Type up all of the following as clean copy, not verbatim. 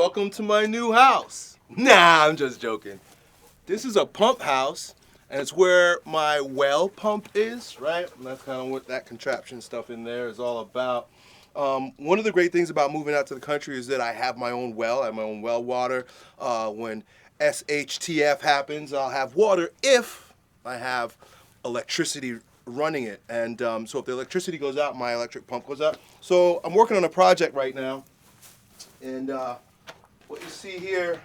welcome to my new house. Nah, I'm just joking. This is a pump house, and it's where my well pump is, right? And that's kind of what that contraption stuff in there is all about. One of the great things about moving out to the country is that I have my own well. I have my own well water. When SHTF happens, I'll have water if I have electricity running it. And so if the electricity goes out, my electric pump goes out. So I'm working on a project right now. And what you see here,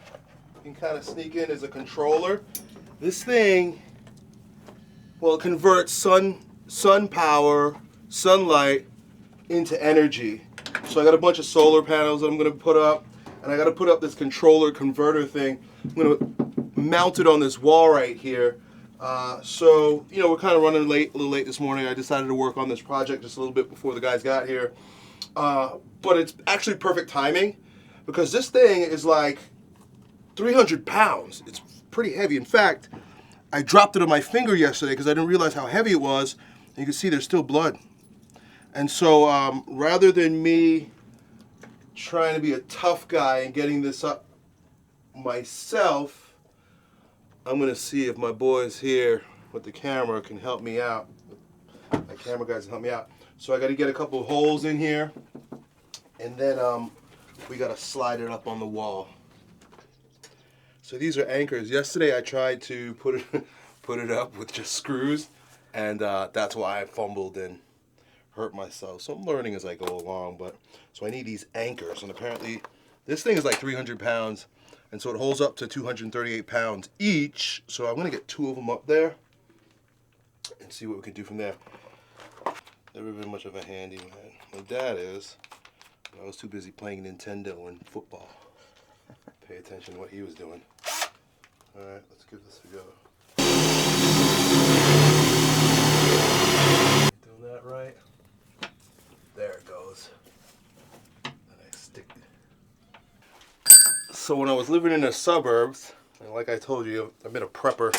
you can kind of sneak in, is a controller. This thing, well, it converts sun power, sunlight into energy. So I got a bunch of solar panels that I'm going to put up, and I got to put up this controller converter thing. I'm going to mount it on this wall right here. So, you know, we're kind of running late, a little late this morning. I decided to work on this project just a little bit before the guys got here. But it's actually perfect timing because this thing is like 300 pounds. It's pretty heavy. In fact, I dropped it on my finger yesterday because I didn't realize how heavy it was. And you can see there's still blood. And so rather than me trying to be a tough guy and getting this up myself, I'm going to see if my boys here with the camera can help me out. My camera guys can help me out. So I got to get a couple of holes in here, and then we got to slide it up on the wall. So these are anchors. Yesterday I tried to put it up with just screws, and that's why I fumbled and hurt myself. So I'm learning as I go along, but so I need these anchors, and apparently this thing is like 300 pounds, and so it holds up to 238 pounds each. So I'm gonna get 2 of them up there and see what we can do from there. Never been much of a handyman. My dad is. I was too busy playing Nintendo and football. Pay attention to what he was doing. All right, let's give this a go. Doing that right. There it goes. And I stick it. So when I was living in the suburbs, and like I told you, I've been a prepper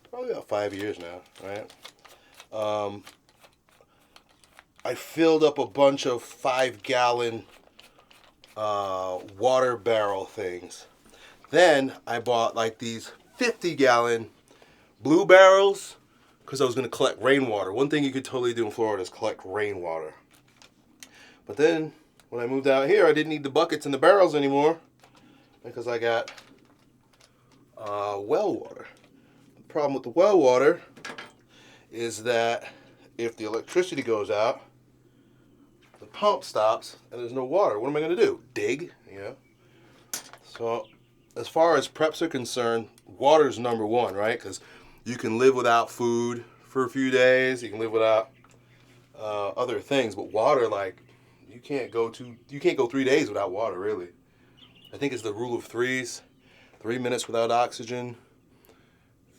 probably about 5 years now, right? I filled up a bunch of 5-gallon water barrel things. Then I bought like these 50-gallon blue barrels because I was going to collect rainwater. One thing you could totally do in Florida is collect rainwater. But then when I moved out here, I didn't need the buckets and the barrels anymore because I got well water. The problem with the well water is that if the electricity goes out, the pump stops and there's no water. What am I going to do? Dig? You know? So as far as preps are concerned, water is number one, right? Because you can live without food for a few days. You can live without other things, but water, like, you can't go 3 days without water, really. I think it's the rule of threes. 3 minutes without oxygen,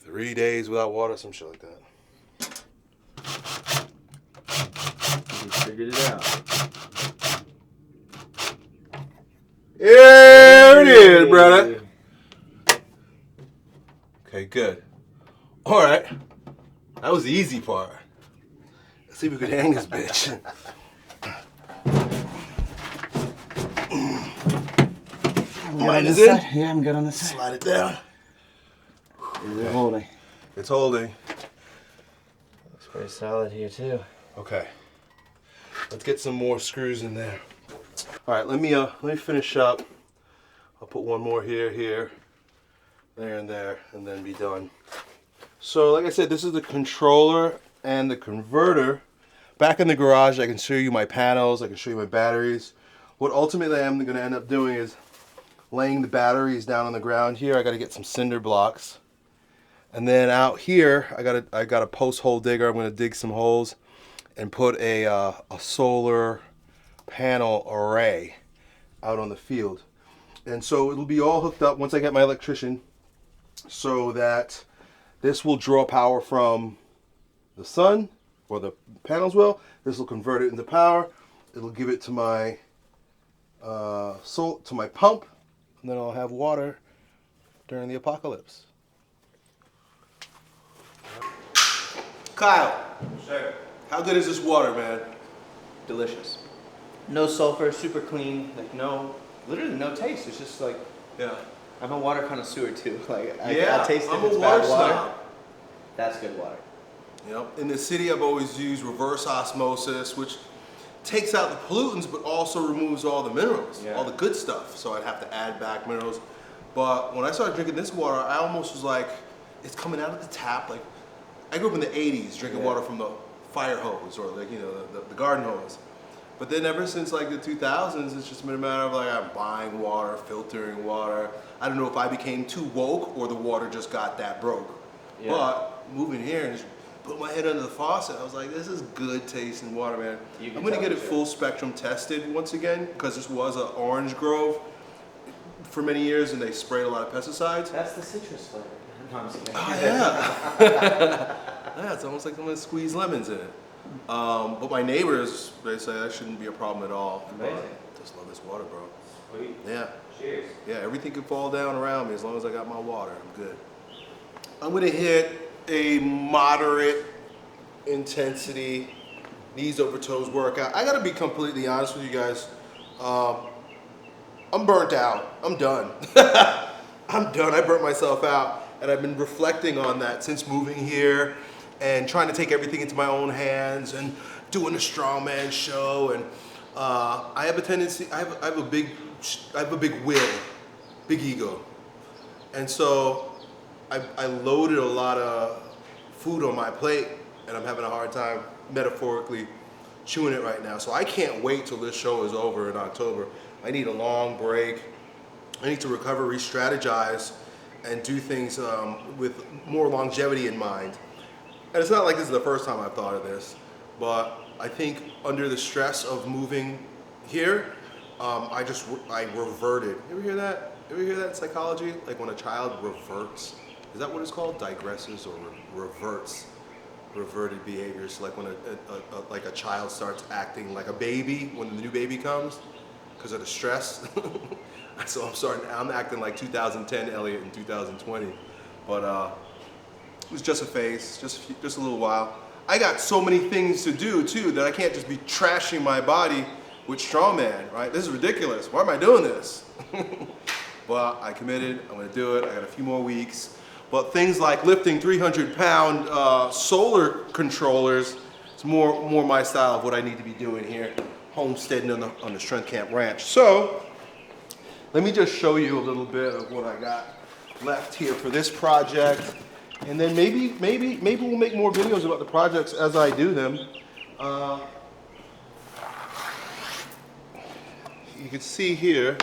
3 days without water, some shit like that. You figured it out. There it is, brother. Okay, good. All right. That was the easy part. Let's see if we could hang this bitch. Mine is in? Yeah, I'm good on this side. Slide it down. Is it holding? It's holding. Looks pretty solid here too. Okay. Let's get some more screws in there. All right, let me finish up. I'll put one more here, there, and then be done. So, like I said, this is the controller and the converter. Back in the garage, I can show you my panels. I can show you my batteries. What ultimately I'm going to end up doing is laying the batteries down on the ground here. I got to get some cinder blocks, and then out here, I got a post hole digger. I'm going to dig some holes and put a solar panel array out on the field. And so it'll be all hooked up once I get my electrician, so that this will draw power from the sun, or the panels will. This will convert it into power. It'll give it to my to my pump, and then I'll have water during the apocalypse. Kyle. Sure. How good is this water, man? Delicious. No sulfur, super clean, like no literally no taste. It's just like, Yeah. I'm a water connoisseur too. Like, Yeah, I taste if I'm it's a bad water water. snob. That's good water. Yep. In the city, I've always used reverse osmosis, which takes out the pollutants, but also removes all the minerals, all the good stuff. So I'd have to add back minerals. But when I started drinking this water, I almost was like, it's coming out of the tap. Like, I grew up in the 80s drinking water from the fire hose or like, you know, the garden hose. But then ever since like the 2000s, it's just been a matter of like, I'm buying water, filtering water. I don't know if I became too woke or the water just got that broke. Yeah. But moving here and just put my head under the faucet, I was like, this is good tasting water, man. I'm gonna get it full spectrum tested once again, because this was an orange grove for many years and they sprayed a lot of pesticides. That's the citrus flavor. No, I'm just kidding. Oh yeah. Yeah, it's almost like someone squeezed lemons in it. But my neighbors, they say that shouldn't be a problem at all. Amazing. Just love this water, bro. Sweet. Yeah. Cheers. Yeah, everything can fall down around me as long as I got my water. I'm good. I'm gonna hit a moderate intensity knees over toes workout. I gotta be completely honest with you guys. I'm burnt out. I'm done. I'm done. I burnt myself out, and I've been reflecting on that since moving here and trying to take everything into my own hands and doing the strongman show. And I have a tendency. I have a big will, big ego, and so I loaded a lot of food on my plate, and I'm having a hard time metaphorically chewing it right now. So I can't wait till this show is over in October. I need a long break. I need to recover, re-strategize, and do things with more longevity in mind. And it's not like this is the first time I've thought of this, but I think under the stress of moving here, I reverted. You ever hear that? You ever hear that in psychology? Like when a child reverts. Is that what it's called? Digresses or reverts. Reverted behaviors. Like when a child starts acting like a baby when the new baby comes because of the stress. So I'm acting like 2010 Elliott in 2020. But it was just a phase, just a little while. I got so many things to do too that I can't just be trashing my body with strongman, right? This is ridiculous. Why am I doing this? But I committed, I'm gonna do it. I got a few more weeks. But things like lifting 300-pound solar controllers is more my style of what I need to be doing here, homesteading on the Strength Camp Ranch. So let me just show you a little bit of what I got left here for this project, and then maybe we'll make more videos about the projects as I do them. You can see here.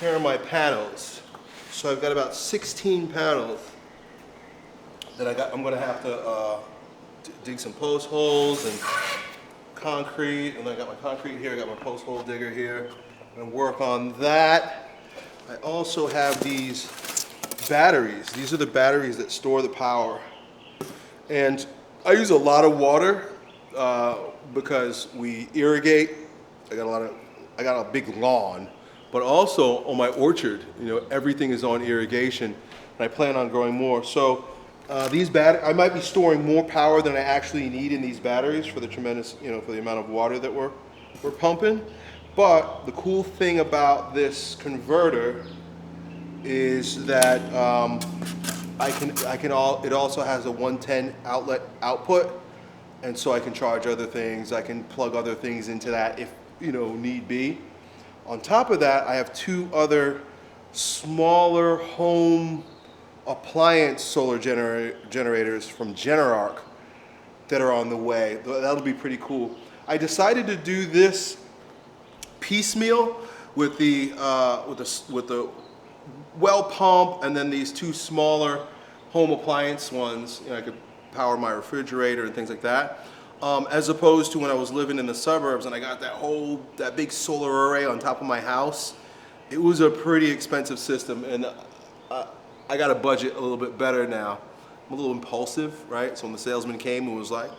Here are my panels. So I've got about 16 panels that I'm gonna have to dig some post holes and concrete, and I got my concrete here, I got my post hole digger here. I'm gonna work on that. I also have these batteries. These are the batteries that store the power. And I use a lot of water because we irrigate. I got a big lawn. But also on my orchard, you know, everything is on irrigation, and I plan on growing more. So I might be storing more power than I actually need in these batteries for the tremendous, you know, for the amount of water that we're pumping. But the cool thing about this converter is that it also has a 110 outlet output, and so I can charge other things. I can plug other things into that if, you know, need be. On top of that, I have two other smaller home appliance solar generators from Generarc that are on the way. That'll be pretty cool. I decided to do this piecemeal with the well pump, and then these two smaller home appliance ones. You know, I could power my refrigerator and things like that. As opposed to when I was living in the suburbs and I got that big solar array on top of my house. It was a pretty expensive system, and I got a budget a little bit better now. I'm a little impulsive, right? So when the salesman came and was like,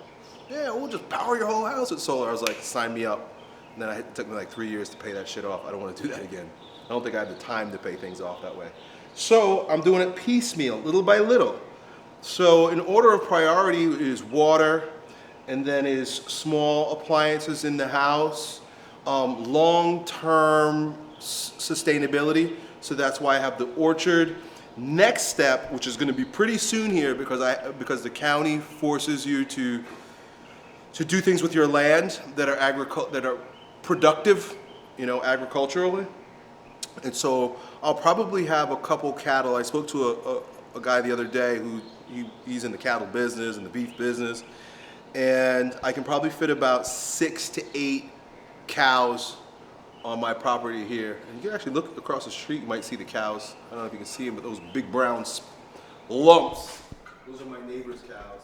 yeah, we'll just power your whole house with solar, I was like, sign me up. And then it took me like 3 years to pay that shit off. I don't want to do that again. I don't think I have the time to pay things off that way. So I'm doing it piecemeal, little by little. So in order of priority is water, and then is small appliances in the house, long-term sustainability. So that's why I have the orchard. Next step, which is going to be pretty soon here, because the county forces you to do things with your land that are productive, you know, agriculturally. And so I'll probably have a couple cattle. I spoke to a guy the other day who he's in the cattle business and the beef business, and I can probably fit about 6 to 8 cows on my property here. And you can actually look across the street, you might see the cows. I don't know if you can see them, but those big brown lumps, those are my neighbor's cows.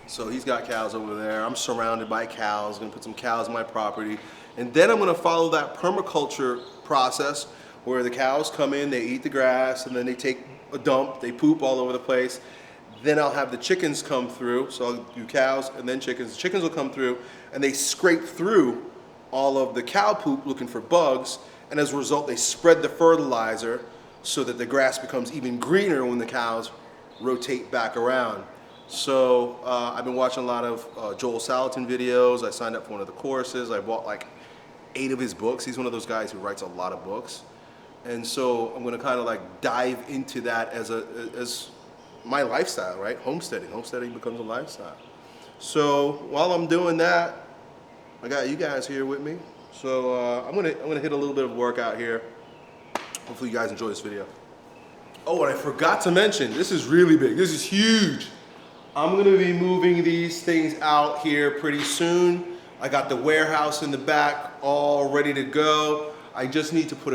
So he's got cows over there. I'm surrounded by cows. I'm gonna put some cows on my property. And then I'm gonna follow that permaculture process where the cows come in, they eat the grass, and then they take a dump, they poop all over the place. Then I'll have the chickens come through. So I'll do cows and then chickens. The chickens will come through and they scrape through all of the cow poop looking for bugs. And as a result, they spread the fertilizer so that the grass becomes even greener when the cows rotate back around. So I've been watching a lot of Joel Salatin videos. I signed up for one of the courses. I bought like 8 of his books. He's one of those guys who writes a lot of books. And so I'm gonna kind of like dive into that as my lifestyle, right? Homesteading. Homesteading becomes a lifestyle. So while I'm doing that, I got you guys here with me. So I'm gonna hit a little bit of workout here. Hopefully you guys enjoy this video. Oh, and I forgot to mention, this is really big. This is huge. I'm gonna be moving these things out here pretty soon. I got the warehouse in the back all ready to go. I just need to put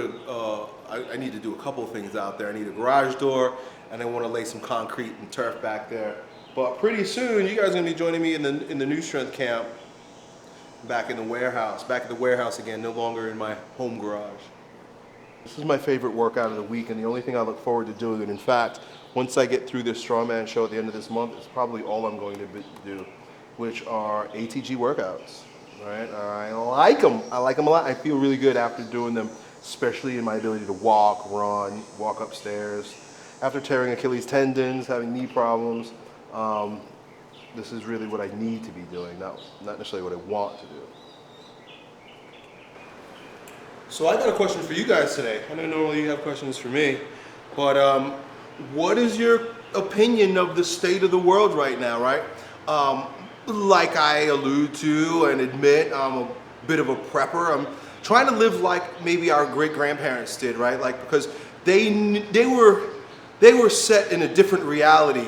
I need to do a couple of things out there. I need a garage door, and I want to lay some concrete and turf back there. But pretty soon, you guys are gonna be joining me in the New Strength camp, back in the warehouse. Back at the warehouse again, no longer in my home garage. This is my favorite workout of the week, and the only thing I look forward to doing. And in fact, once I get through this strongman show at the end of this month, it's probably all I'm going to do, which are ATG workouts. Right? I like them. I like them a lot. I feel really good after doing them, especially in my ability to walk, run, walk upstairs. After tearing Achilles tendons, having knee problems, this is really what I need to be doing, not necessarily what I want to do. So I got a question for you guys today. I know normally you have questions for me, but what is your opinion of the state of the world right now, right? Like I allude to and admit, I'm a bit of a prepper. I'm trying to live like maybe our great-grandparents did, right? Like, because they were set in a different reality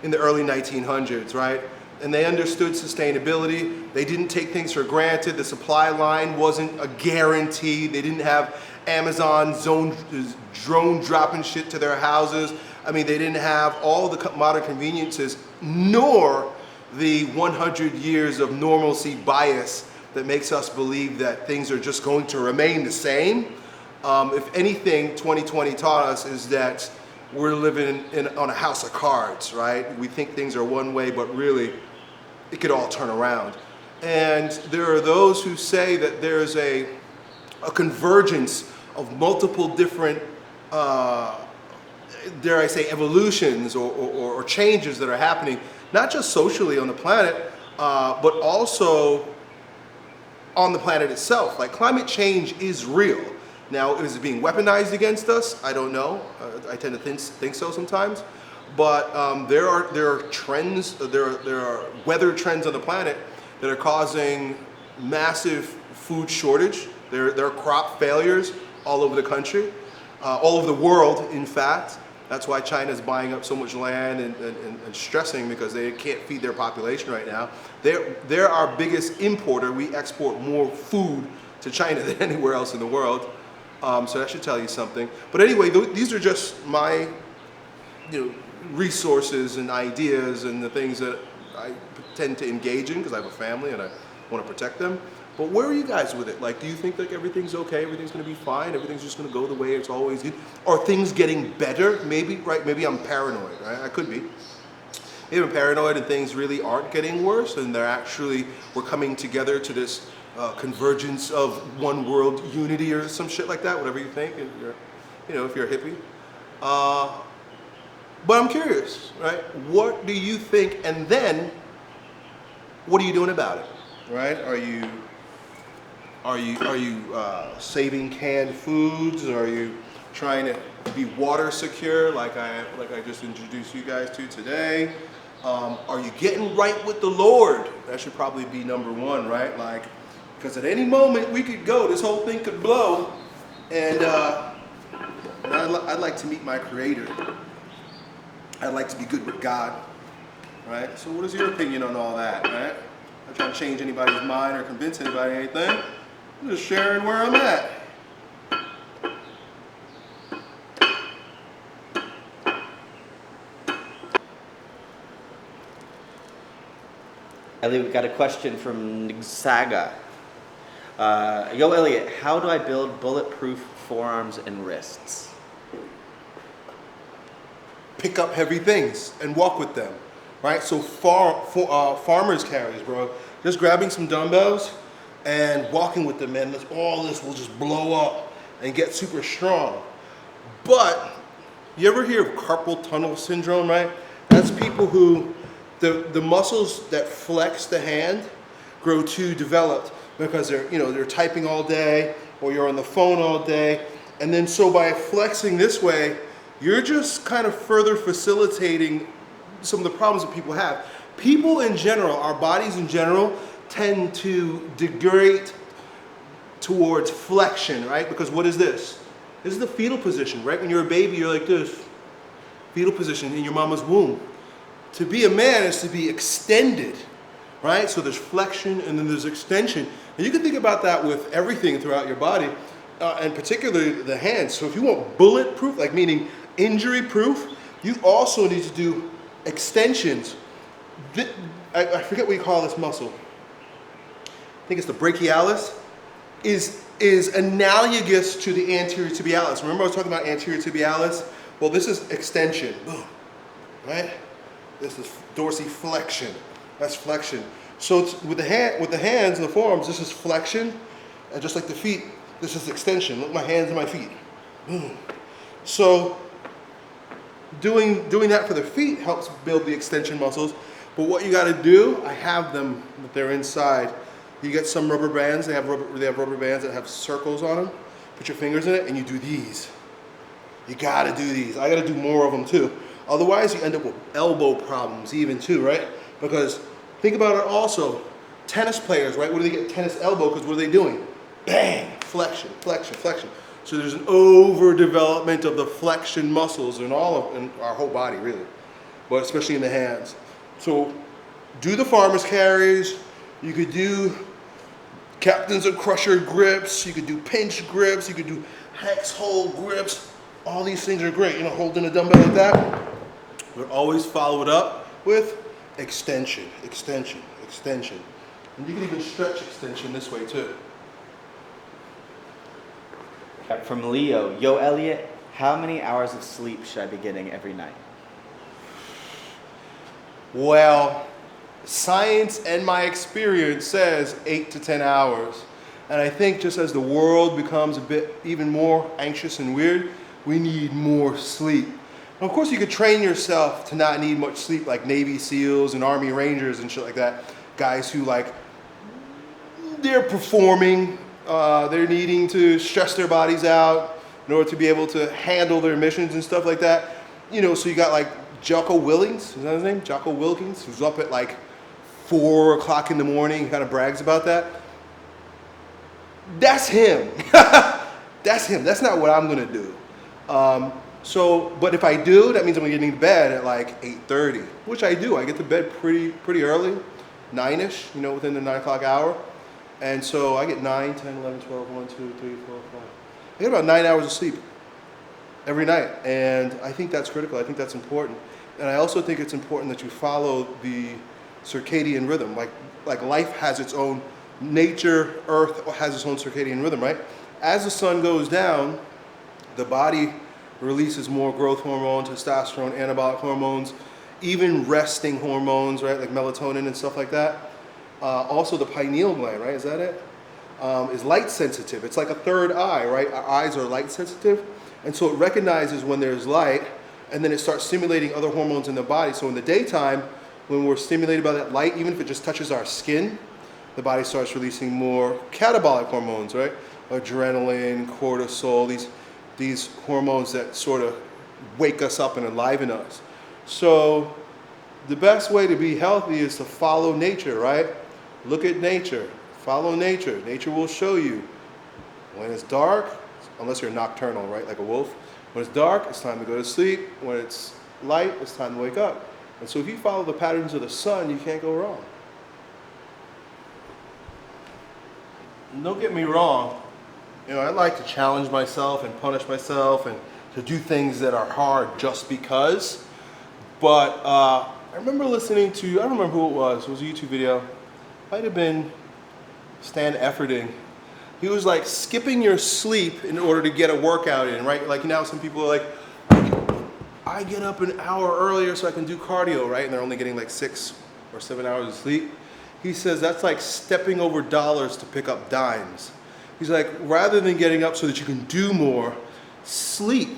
in the early 1900s, right? And they understood sustainability. They didn't take things for granted. The supply line wasn't a guarantee. They didn't have Amazon drone dropping shit to their houses. I mean, they didn't have all the modern conveniences, nor the 100 years of normalcy bias that makes us believe that things are just going to remain the same. If anything, 2020 taught us is that we're living on a house of cards, right? We think things are one way, but really, it could all turn around. And there are those who say that there's a convergence of multiple different, dare I say, evolutions or changes that are happening, not just socially on the planet, but also on the planet itself. Like, climate change is real. Now, is it being weaponized against us? I don't know. I tend to think so sometimes. But there are trends, there are weather trends on the planet that are causing massive food shortage. There are crop failures all over the country, all over the world, in fact. That's why China is buying up so much land and stressing, because they can't feed their population right now. They're our biggest importer. We export more food to China than anywhere else in the world. So that should tell you something. But anyway, these are just my resources and ideas and the things that I tend to engage in because I have a family and I want to protect them. But where are you guys with it? Like, do you think like everything's okay, everything's gonna be fine, everything's just gonna go the way it's always good? Are things getting better? Maybe, right? Maybe I'm paranoid, right? I could be. Maybe I'm paranoid and things really aren't getting worse, and we're coming together to this convergence of one world unity or some shit like that, whatever you think, and if you're a hippie. But I'm curious, right? What do you think? And then what are you doing about it, right? Are you saving canned foods? Are you trying to be water secure, like I just introduced you guys to today? Are you getting right with the Lord? That should probably be number one, right? Like, because at any moment we could go, this whole thing could blow, and I'd like to meet my Creator. I'd like to be good with God, right? So what is your opinion on all that, right? I'm not trying to change anybody's mind or convince anybody anything. I'm just sharing where I'm at. Elliot, we got a question from Nigsaga. Yo, Elliot, how do I build bulletproof forearms and wrists? Pick up heavy things and walk with them, right? So farmers carries, bro. Just grabbing some dumbbells and walking with them, man. All this will just blow up and get super strong. But you ever hear of carpal tunnel syndrome, right? That's people who the muscles that flex the hand grow too developed because they're typing all day, or you're on the phone all day, and then so by flexing this way, you're just kind of further facilitating some of the problems that people have. People in general, our bodies in general, tend to degrade towards flexion, right? Because what is this? This is the fetal position, right? When you're a baby, you're like this, fetal position in your mama's womb. To be a man is to be extended, right? So there's flexion and then there's extension. And you can think about that with everything throughout your body, and particularly the hands. So if you want bulletproof, like meaning injury proof, you also need to do extensions. I forget what you call this muscle. I think it's the brachialis, is analogous to the anterior tibialis. Remember I was talking about anterior tibialis? Well, this is extension, boom, right? This is dorsiflexion. That's flexion. So with the hands and the forearms, this is flexion, and just like the feet, this is extension. Look at my hands and my feet. Boom. So doing that for the feet helps build the extension muscles. But what you got to do, I have them, but they're inside. You get some rubber bands. They have rubber bands that have circles on them. Put your fingers in it, and you do these. You got to do these. I got to do more of them too. Otherwise, you end up with elbow problems even too, right? Because think about it also, tennis players, right? What do they get tennis elbow? Because what are they doing? Bang, flexion, flexion, flexion. So there's an overdevelopment of the flexion muscles in our whole body, really, but especially in the hands. So do the farmer's carries. You could do captains and crusher grips. You could do pinch grips. You could do hex hold grips. All these things are great, holding a dumbbell like that. But always follow it up with extension, extension, extension. And you can even stretch extension this way too. From Leo, yo, Elliot, how many hours of sleep should I be getting every night? Well, science and my experience says 8 to 10 hours. And I think just as the world becomes a bit even more anxious and weird, we need more sleep. And of course, you could train yourself to not need much sleep, like Navy SEALs and Army Rangers and shit like that. Guys who they're performing, they're needing to stress their bodies out in order to be able to handle their missions and stuff like that. So you got like Jocko Willings, is that his name? Jocko Wilkins, who's up at 4 o'clock in the morning, kind of brags about that. That's him. That's him. That's not what I'm gonna do. But if I do, that means I'm getting to bed at 8:30, which I do. I get to bed pretty early, 9-ish, within the 9 o'clock hour. And so I get 9, 10, 11, 12, 1, 2, 3, 4, 5. I get about 9 hours of sleep every night. And I think that's critical. I think that's important. And I also think it's important that you follow the circadian rhythm. Like life has its own nature, Earth has its own circadian rhythm, right? As the sun goes down, the body releases more growth hormone, testosterone, anabolic hormones, even resting hormones, right? Like melatonin and stuff like that. Also the pineal gland, right? Is that it? Is light sensitive. It's like a third eye, right? Our eyes are light sensitive. And so it recognizes when there's light, and then it starts stimulating other hormones in the body. So in the daytime, when we're stimulated by that light, even if it just touches our skin, the body starts releasing more catabolic hormones, right? Adrenaline, cortisol, these hormones that sort of wake us up and enliven us. So the best way to be healthy is to follow nature, right? Look at nature, follow nature. Nature will show you when it's dark, unless you're nocturnal, right? Like a wolf. When it's dark, it's time to go to sleep. When it's light, it's time to wake up. And so if you follow the patterns of the sun, you can't go wrong. Don't get me wrong. You know, I like to challenge myself and punish myself and to do things that are hard just because. But I remember listening to, I don't remember who it was a YouTube video. Might have been Stan Efferding. He was like skipping your sleep in order to get a workout in, right? Like now some people are like, I get up an hour earlier so I can do cardio, right? And they're only getting like 6 or 7 hours of sleep. He says that's like stepping over dollars to pick up dimes. He's like, rather than getting up so that you can do more, sleep.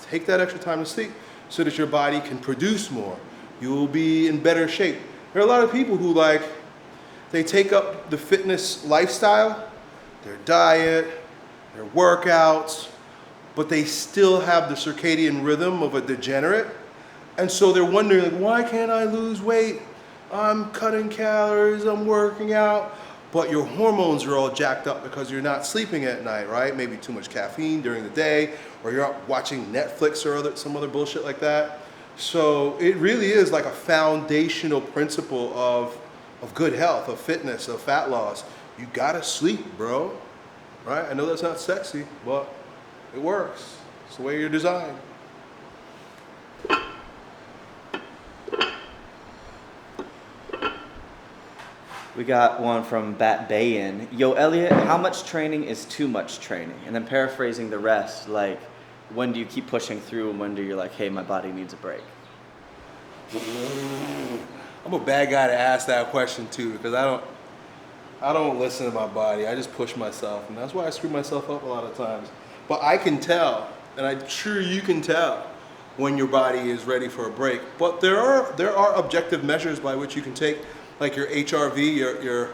Take that extra time to sleep so that your body can produce more. You will be in better shape. There are a lot of people who like, they take up the fitness lifestyle, their diet, their workouts, but they still have the circadian rhythm of a degenerate. And so they're wondering, like, why can't I lose weight? I'm cutting calories, I'm working out, but your hormones are all jacked up because you're not sleeping at night, right? Maybe too much caffeine during the day, or you're out watching Netflix or some other bullshit like that. So it really is like a foundational principle of good health, of fitness, of fat loss. You gotta sleep, bro, right? I know that's not sexy, but it works. It's the way you're designed. We got one from Bat Bayin. Yo, Elliot, how much training is too much training? And then paraphrasing the rest, like, when do you keep pushing through and when do you like, hey, my body needs a break? I'm a bad guy to ask that question too, because I don't listen to my body. I just push myself, and that's why I screw myself up a lot of times. But I can tell, and I'm sure you can tell, when your body is ready for a break. But there are objective measures by which you can take, like your HRV, your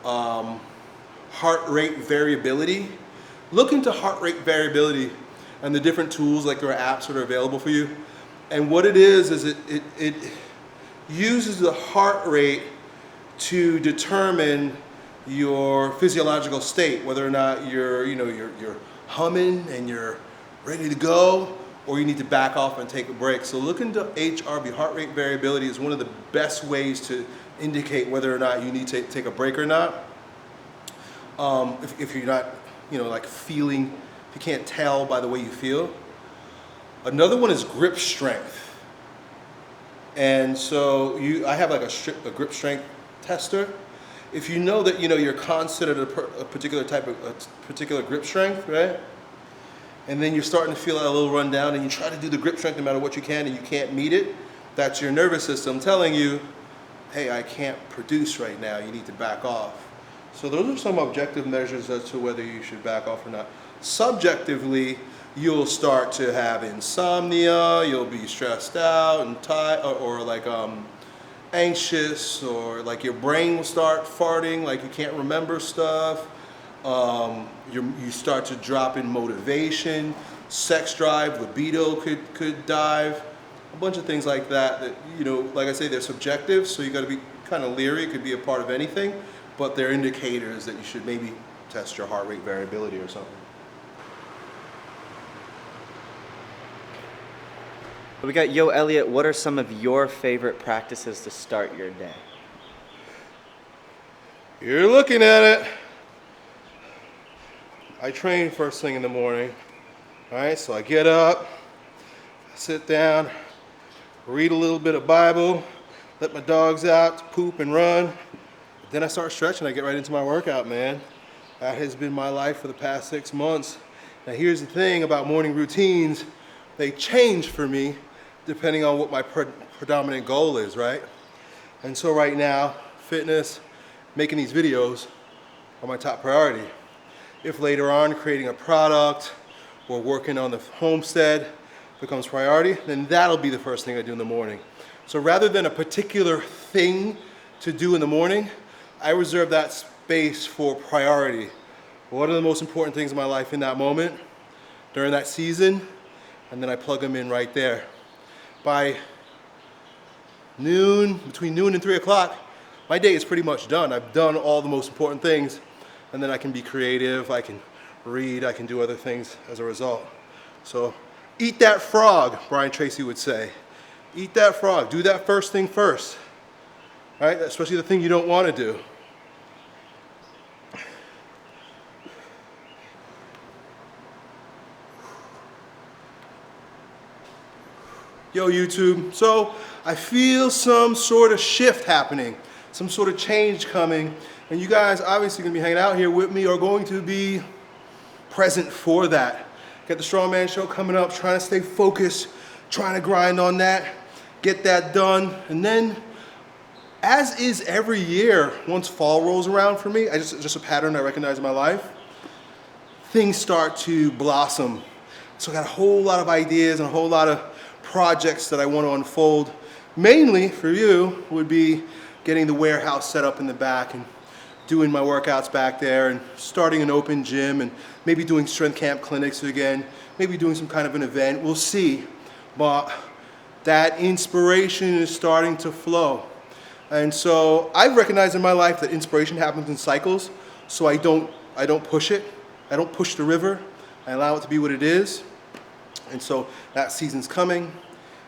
heart rate variability. Look into heart rate variability and the different tools, like there are apps that are available for you. And what it is it uses the heart rate to determine your physiological state, whether or not you're humming and you're ready to go, or you need to back off and take a break. So look into HRV, heart rate variability, is one of the best ways to indicate whether or not you need to take a break or not. If you're not, like feeling, if you can't tell by the way you feel. Another one is grip strength. And so I have like a grip strength tester. If you know that you're constant at a particular particular grip strength, right? And then you're starting to feel a little run down and you try to do the grip strength no matter what you can and you can't meet it, that's your nervous system telling you, hey, I can't produce right now, you need to back off. So those are some objective measures as to whether you should back off or not. Subjectively, you'll start to have insomnia, you'll be stressed out and tired, or like anxious, or like your brain will start farting, like you can't remember stuff. You start to drop in motivation, sex drive, libido could dive, a bunch of things like that like I say, they're subjective, so you got to be kind of leery. It could be a part of anything, but they're indicators that you should maybe test your heart rate variability or something. We got, yo, Elliot, what are some of your favorite practices to start your day? You're looking at it. I train first thing in the morning. All right, so I get up, sit down, read a little bit of Bible, let my dogs out to poop and run. Then I start stretching. I get right into my workout, man. That has been my life for the past 6 months. Now here's the thing about morning routines. They change for me depending on what my predominant goal is, right? And so right now, fitness, making these videos are my top priority. If later on creating a product or working on the homestead becomes priority, then that'll be the first thing I do in the morning. So rather than a particular thing to do in the morning, I reserve that space for priority. What are the most important things in my life in that moment, during that season, and then I plug them in right there. By noon, between noon and 3 o'clock, my day is pretty much done. I've done all the most important things, and then I can be creative, I can read, I can do other things as a result. So eat that frog, Brian Tracy would say. Eat that frog, do that first thing first, right? Especially the thing you don't want to do. Yo, YouTube, so I feel some sort of shift happening, some sort of change coming, and you guys obviously gonna be hanging out here with me, are going to be present for that. Got the Strongman Show coming up, trying to stay focused, trying to grind on that, get that done, and then, as is every year, once fall rolls around for me, just a pattern I recognize in my life, things start to blossom. So I got a whole lot of ideas and a whole lot of projects that I want to unfold. Mainly for you would be getting the warehouse set up in the back and doing my workouts back there and starting an open gym and maybe doing strength camp clinics again, maybe doing some kind of an event. We'll see. But that inspiration is starting to flow. And so I've recognized in my life that inspiration happens in cycles, so I don't push it. I don't push the river. I allow it to be what it is. And so that season's coming.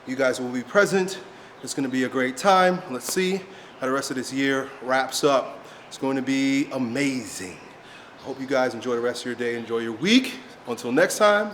You guys will be present. It's going to be a great time. Let's see how the rest of this year wraps up. It's going to be amazing. I hope you guys enjoy the rest of your day, enjoy your week. Until next time,